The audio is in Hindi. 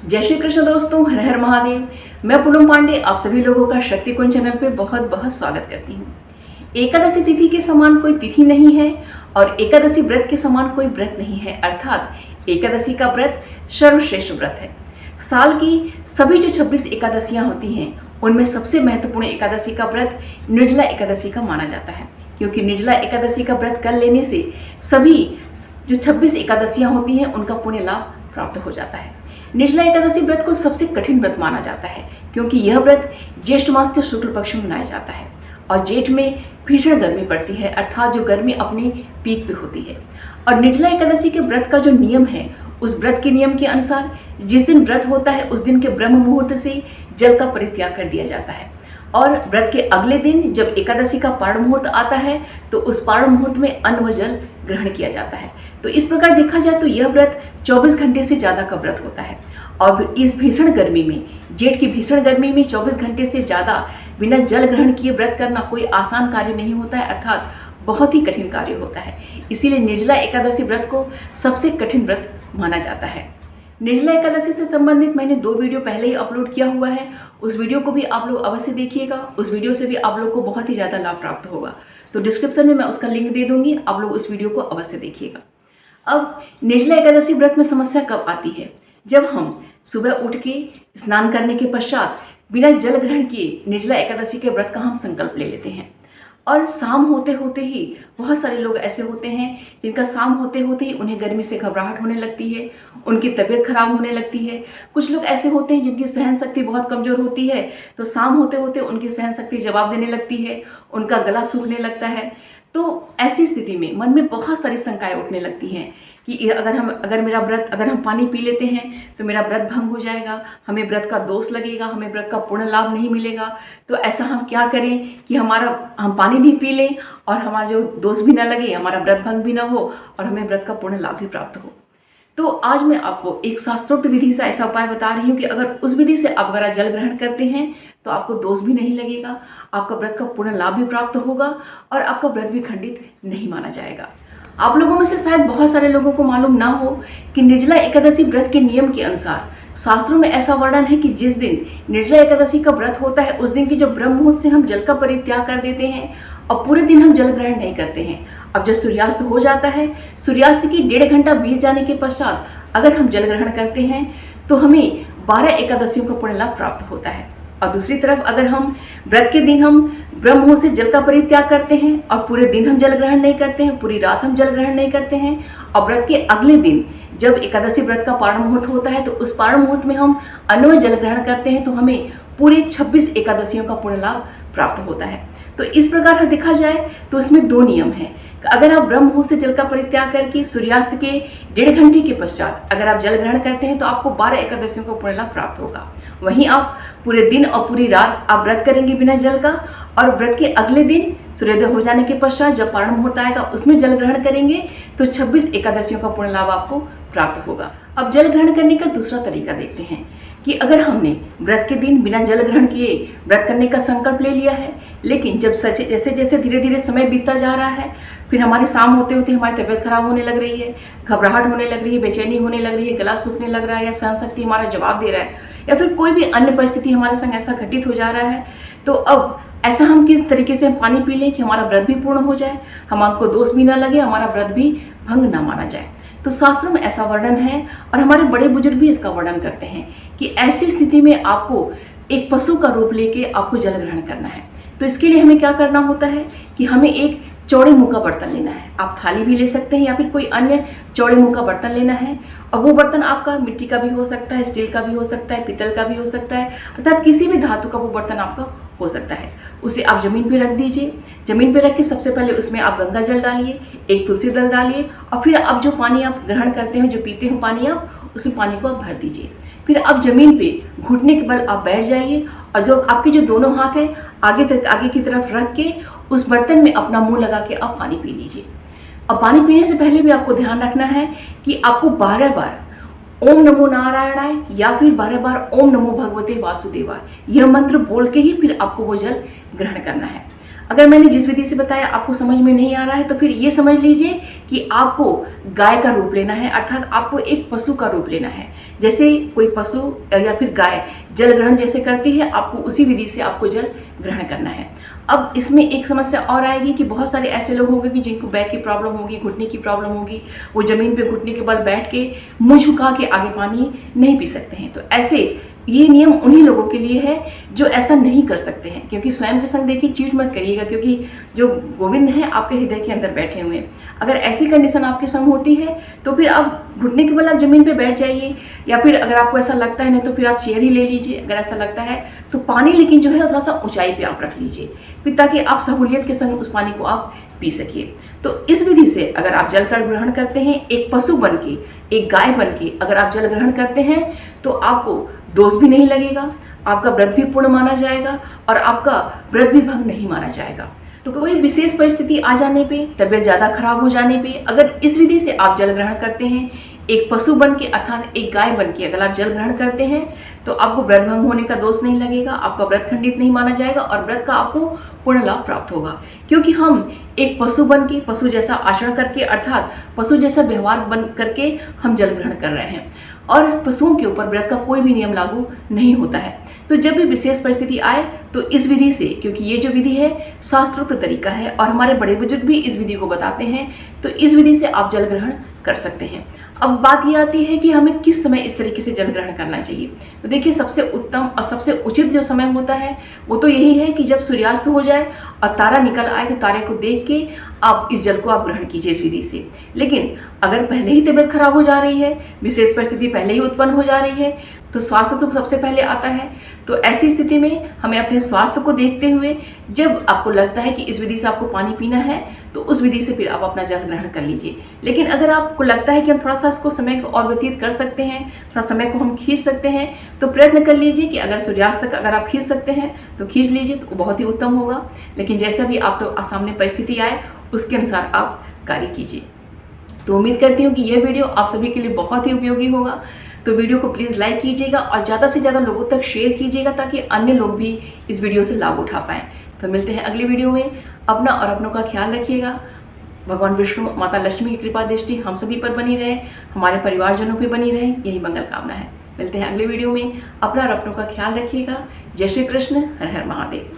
जय श्री कृष्ण दोस्तों, हर हर महादेव। मैं पूनम पांडे आप सभी लोगों का शक्ति कुंज चैनल पे बहुत बहुत स्वागत करती हूँ। एकादशी तिथि के समान कोई तिथि नहीं है और एकादशी व्रत के समान कोई व्रत नहीं है, अर्थात एकादशी का व्रत सर्वश्रेष्ठ व्रत है। साल की सभी जो 26 एकादशियाँ होती हैं उनमें सबसे महत्वपूर्ण एकादशी का व्रत निर्जला एकादशी का माना जाता है, क्योंकि निर्जला एकादशी का व्रत कर लेने से सभी जो 26 एकादशियाँ होती हैं उनका पुण्य लाभ प्राप्त हो जाता है। निर्जला एकादशी व्रत को सबसे कठिन व्रत माना जाता है, क्योंकि यह व्रत ज्येष्ठ मास के शुक्ल पक्ष में मनाया जाता है और जेठ में भीषण गर्मी पड़ती है, अर्थात जो गर्मी अपनी पीक पे होती है। और निर्जला एकादशी के व्रत का जो नियम है, उस व्रत के नियम के अनुसार जिस दिन व्रत होता है उस दिन के ब्रह्म मुहूर्त से जल का परित्याग कर दिया जाता है और व्रत के अगले दिन जब एकादशी का पारण मुहूर्त आता है तो उस पारण मुहूर्त में अन्न व जल ग्रहण किया जाता है। तो इस प्रकार देखा जाए तो यह व्रत 24 घंटे से ज़्यादा का व्रत होता है और इस भीषण गर्मी में, जेठ की भीषण गर्मी में 24 घंटे से ज़्यादा बिना जल ग्रहण किए व्रत करना कोई आसान कार्य नहीं होता है, अर्थात बहुत ही कठिन कार्य होता है। इसीलिए निर्जला एकादशी व्रत को सबसे कठिन व्रत माना जाता है। निर्जला एकादशी से संबंधित मैंने 2 वीडियो पहले ही अपलोड किया हुआ है, उस वीडियो को भी आप लोग अवश्य देखिएगा। उस वीडियो से भी आप लोग को बहुत ही ज़्यादा लाभ प्राप्त होगा, तो डिस्क्रिप्शन में मैं उसका लिंक दे दूंगी, आप लोग उस वीडियो को अवश्य देखिएगा। अब निर्जला एकादशी व्रत में समस्या कब आती है? जब हम सुबह उठ के स्नान करने के पश्चात बिना जल ग्रहण किए निर्जला एकादशी के व्रत का हम संकल्प ले लेते हैं और शाम होते होते ही बहुत सारे लोग ऐसे होते हैं जिनका शाम होते होते ही उन्हें गर्मी से घबराहट होने लगती है, उनकी तबीयत खराब होने लगती है। कुछ लोग ऐसे होते हैं जिनकी सहन शक्ति बहुत कमज़ोर होती है, तो शाम होते होते उनकी सहन शक्ति जवाब देने लगती है, उनका गला सूखने लगता है। तो ऐसी स्थिति में मन में बहुत सारी शंकाएं उठने लगती हैं कि अगर हम पानी पी लेते हैं तो मेरा व्रत भंग हो जाएगा, हमें व्रत का दोष लगेगा, हमें व्रत का पूर्ण लाभ नहीं मिलेगा। तो ऐसा हम क्या करें कि हम पानी भी पी लें और हमारा जो दोष भी ना लगे, हमारा व्रत भंग भी ना हो और हमें व्रत का पूर्ण लाभ भी प्राप्त हो। तो आज मैं आपको एक शास्त्रोक्त विधि से ऐसा उपाय बता रही हूँ कि अगर उस विधि से आप अगर जल ग्रहण करते हैं तो आपको दोष भी नहीं लगेगा, आपका व्रत का पूर्ण लाभ भी प्राप्त होगा और आपका व्रत भी खंडित नहीं माना जाएगा। आप लोगों में से शायद बहुत सारे लोगों को मालूम ना हो कि निर्जला एकादशी व्रत के नियम के अनुसार शास्त्रों में ऐसा वर्णन है कि जिस दिन निर्जला एकादशी का व्रत होता है उस दिन की जब ब्रह्म मुहूर्त से हम जल का परित्याग कर देते हैं और पूरे दिन हम जल ग्रहण नहीं करते हैं। अब जब सूर्यास्त हो जाता है, सूर्यास्त की 1.5 घंटा बीत जाने के पश्चात अगर हम जल ग्रहण करते हैं तो हमें 12 एकादशियों का पुण्य लाभ प्राप्त होता है। और दूसरी तरफ अगर हम व्रत के दिन हम ब्रह्म मुहूर्त से जल का परित्याग करते हैं और पूरे दिन हम जल ग्रहण नहीं करते हैं, पूरी रात हम जल ग्रहण नहीं करते हैं और व्रत के अगले दिन जब एकादशी व्रत का पारण मुहूर्त होता है तो उस पारण मुहूर्त में हम अन्वय जल ग्रहण करते हैं तो हमें पूरे 26 एकादशियों का पुण्य लाभ प्राप्त होता है। तो इस प्रकार देखा जाए तो इसमें 2 नियम हैं। अगर आप ब्रह्म मुहूर्त से जल का परित्याग करके सूर्यास्त के 1.5 घंटे के पश्चात अगर आप जल ग्रहण करते हैं तो आपको 12 एकादशियों का पुण्य लाभ प्राप्त होगा। वहीं आप पूरे दिन और पूरी रात आप व्रत करेंगे बिना जल का और व्रत के अगले दिन सूर्योदय हो जाने के पश्चात जब पारण मुहूर्त आएगा उसमें जल ग्रहण करेंगे तो 26 एकादशियों का पुण्य लाभ आपको प्राप्त होगा। अब जल ग्रहण करने का दूसरा तरीका देखते हैं कि अगर हमने व्रत के दिन बिना जल ग्रहण किए व्रत करने का संकल्प ले लिया है, लेकिन जब जैसे जैसे धीरे धीरे समय बीतता जा रहा है, फिर हमारी शाम होते होते हमारी तबीयत खराब होने लग रही है, घबराहट होने लग रही है, बेचैनी होने लग रही है, गला सूखने लग रहा है या सहन शक्ति हमारा जवाब दे रहा है या फिर कोई भी अन्य परिस्थिति हमारे संग ऐसा घटित हो जा रहा है, तो अब ऐसा हम किस तरीके से पानी पी लें कि हमारा व्रत भी पूर्ण हो जाए, हमको दोष भी ना लगे, हमारा व्रत भी भंग ना माना जाए। तो शास्त्रों में ऐसा वर्णन है और हमारे बड़े बुजुर्ग भी इसका वर्णन करते हैं कि ऐसी स्थिति में आपको एक पशु का रूप लेके आपको जल ग्रहण करना है। तो इसके लिए हमें क्या करना होता है कि हमें एक चौड़े मुंह का बर्तन लेना है। आप थाली भी ले सकते हैं या फिर कोई अन्य चौड़े मुंह का बर्तन लेना है और वो बर्तन आपका मिट्टी का भी हो सकता है, स्टील का भी हो सकता है, पीतल का भी हो सकता है, अर्थात किसी भी धातु का वो बर्तन आपका हो सकता है। उसे आप जमीन पे रख दीजिए। जमीन पे रख के सबसे पहले उसमें आप गंगा जल डालिए, एक तुलसी दल डालिए और फिर आप जो पानी आप ग्रहण करते हो, जो पीते हो पानी, आप उसमें पानी को आप भर दीजिए। फिर आप जमीन पे घुटने के बल आप बैठ जाइए और जो आपके जो दोनों हाथ है आगे की तरफ रख के उस बर्तन में अपना मुंह लगा के आप पानी पी लीजिए। अब पानी पीने से पहले भी आपको ध्यान रखना है कि आपको 12 बार ओम नमो नारायणाय या फिर 12 बार ओम नमो भगवते वासुदेवाय यह मंत्र बोल के ही फिर आपको वो जल ग्रहण करना है। अगर मैंने जिस विधि से बताया आपको समझ में नहीं आ रहा है तो फिर ये समझ लीजिए कि आपको गाय का रूप लेना है, अर्थात आपको एक पशु का रूप लेना है। जैसे कोई पशु या फिर गाय जल ग्रहण जैसे करती है, आपको उसी विधि से आपको जल ग्रहण करना है। अब इसमें एक समस्या और आएगी कि बहुत सारे ऐसे लोग होंगे कि जिनको बैक की प्रॉब्लम होगी, घुटने की प्रॉब्लम होगी, वो ज़मीन पे घुटने के बल बैठ के मुंह झुका के आगे पानी नहीं पी सकते हैं। तो ऐसे ये नियम उन्हीं लोगों के लिए है जो ऐसा नहीं कर सकते हैं, क्योंकि स्वयं के संग देखिए चीट मत करिएगा, क्योंकि जो गोविंद हैं आपके हृदय के अंदर बैठे हुए हैं। अगर ऐसी कंडीशन आपके संग होती है तो फिर आप घुटने के बल आप जमीन पे बैठ जाइए, या फिर अगर आपको ऐसा लगता है नहीं तो फिर आप चेयर ही ले लीजिए। अगर ऐसा लगता है तो पानी लेकिन जो है थोड़ा सा ऊंचाई पे आप रख लीजिए, फिर ताकि आप सहूलियत के संग उस पानी को आप पी सकिए। तो इस विधि से अगर आप जल का ग्रहण करते हैं, एक पशु बन के, एक गाय बन के अगर आप जल ग्रहण करते हैं तो आपको दोष भी नहीं लगेगा, आपका व्रत भी पूर्ण माना जाएगा और आपका व्रत भी भंग नहीं माना जाएगा। तो कोई विशेष परिस्थिति आ जाने पे, तबीयत ज़्यादा खराब हो जाने पे अगर इस विधि से आप जल ग्रहण करते हैं, एक पशु बन के अर्थात एक गाय बन के अगर आप जल ग्रहण करते हैं तो आपको व्रत भंग होने का दोष नहीं लगेगा, आपका व्रत खंडित नहीं माना जाएगा और व्रत का आपको पूर्ण लाभ प्राप्त होगा। क्योंकि हम एक पशु बन के, पशु जैसा आचरण करके अर्थात पशु जैसा व्यवहार बन करके हम जल ग्रहण कर रहे हैं और पशुओं के ऊपर व्रत का कोई भी नियम लागू नहीं होता है। तो जब भी विशेष परिस्थिति आए तो इस विधि से, क्योंकि ये जो विधि है शास्त्रोक्त तरीका है और हमारे बड़े बुजुर्ग भी इस विधि को बताते हैं, तो इस विधि से आप जल ग्रहण कर सकते हैं। अब बात ये आती है कि हमें किस समय इस तरीके से जल ग्रहण करना चाहिए। तो देखिए, सबसे उत्तम और सबसे उचित जो समय होता है वो तो यही है कि जब सूर्यास्त हो जाए और तारा निकल आए तो तारे को देख के आप इस जल को आप ग्रहण कीजिए इस विधि से। लेकिन अगर पहले ही तबीयत खराब हो जा रही है, विशेष परिस्थिति पहले ही उत्पन्न हो जा रही है, तो स्वास्थ्य तो सबसे पहले आता है। तो ऐसी स्थिति में हमें अपने स्वास्थ्य को देखते हुए जब आपको लगता है कि इस विधि से आपको पानी पीना है तो उस विधि से फिर आप अपना जल ग्रहण कर लीजिए। लेकिन अगर आपको लगता है कि हम थोड़ा सा इसको समय को और व्यतीत कर सकते हैं, थोड़ा समय को हम खींच सकते हैं, तो प्रयत्न कर लीजिए कि अगर सूर्यास्त तक अगर आप खींच सकते हैं तो खींच लीजिए, तो बहुत ही उत्तम होगा। लेकिन जैसा भी आप तो सामने परिस्थिति आए उसके अनुसार आप कार्य कीजिए। तो उम्मीद करती हूँ कि यह वीडियो आप सभी के लिए बहुत ही उपयोगी होगा। तो वीडियो को प्लीज़ लाइक कीजिएगा और ज़्यादा से ज़्यादा लोगों तक शेयर कीजिएगा ताकि अन्य लोग भी इस वीडियो से लाभ उठा पाएँ। तो मिलते हैं अगली वीडियो में। अपना और अपनों का ख्याल रखिएगा। भगवान विष्णु, माता लक्ष्मी की कृपा दृष्टि हम सभी पर बनी रहे, हमारे परिवारजनों पर बनी रहे, यही मंगल कामना है। मिलते हैं अगले वीडियो में। अपना और अपनों का ख्याल रखिएगा। जय श्री कृष्ण। हर हर महादेव।